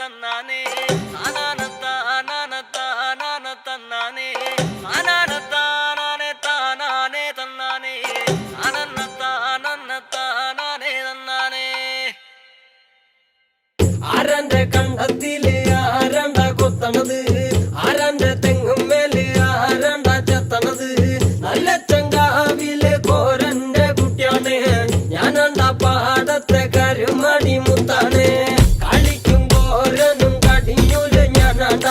തന്നാനേ താനാനെ തന്നാനേ താനാനെ തന്നാനേ താനാനെ തന്നാനേ. ആരന്റെ കണ്ടത്തില് ആരണ്ട കൊത്തണത്, ആരന്റെ തെങ്ങും മേല് ആരണ്ട ചെത്തണത്, നല്ല ചങ്കാവിലെ കോരന്റെ കുട്ടിയാണ് ഞാനണ്ട പാടത്തെ കരുമണി മുത്താണ്. കളിക്കും കോരനും കടിഞ്ഞൂല് ഞാനണ്ട,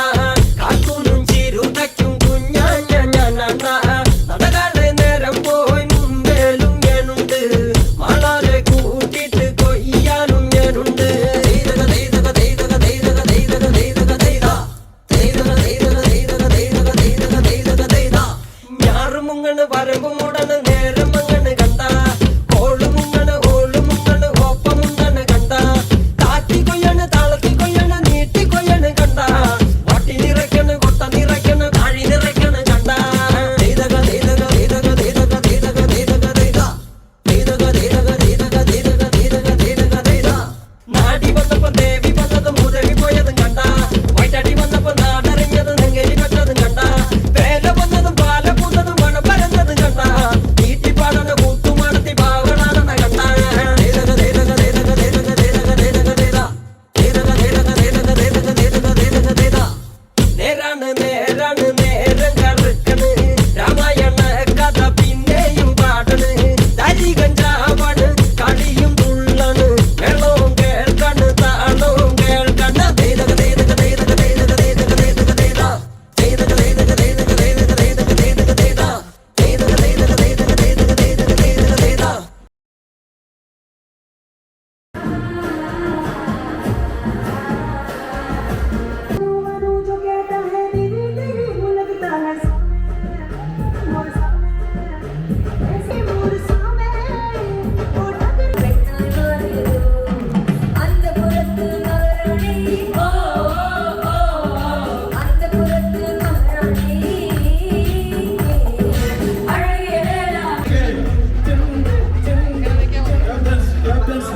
കാക്കൂനും ചിരുതയ്ക്കും കുഞ്ഞാഞ്ഞ ഞാനണ്ട. നടകാടെ നേരം പോയി മുമ്പേലും ഞാനുണ്ട്, മാളാരെ കൂട്ടിട്ട് കൊയ്യാനും ഞാനുണ്ട്. ഞാറുമുങ്ങണ് വരമ്പ് മൂടണ് നേരം മങ്ങണ് കണ്ട, ഓളുമുങ്ങണ് ഓപ്പമുണ്ടണ് കണ്ട, താത്തി കൊയ്യണ് താളത്തി കൊയ്യണ് നീട്ടി കൊയ്യണ് കണ്ട, വട്ടി നിറയ്ക്കണ് കൊട്ട നിറയ്ക്കണ് താഴി നിറയ്ക്കണ് കണ്ട. നാടി വന്നപ്പോ ദേവി വന്നതും മുതവി പോയതും കണ്ട, വൈറ്റടി വന്നപ്പോ നാടറിഞ്ഞത് നെങ്കേരി വെച്ചതും കണ്ട, വേല വന്നതും പാല പൂത്തതും മഴ പരന്നതും കണ്ട, വീട്ടിപ്പാടന കൂത്തുമാടത്തി പാവണാണെന്ന കണ്ട. നേരാണ് നേരം കറുക്കണ്, രാമായണ കഥ പിന്നെയും പാടണ്, തരി കഞ്ചാവാണ് കളിയും തുള്ളണ്, വെള്ളവും കേൾക്കണ് താളവും കേൾക്കണ്.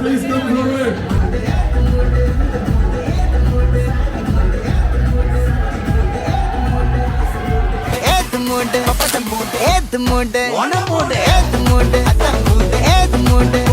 Please come forward. Mood,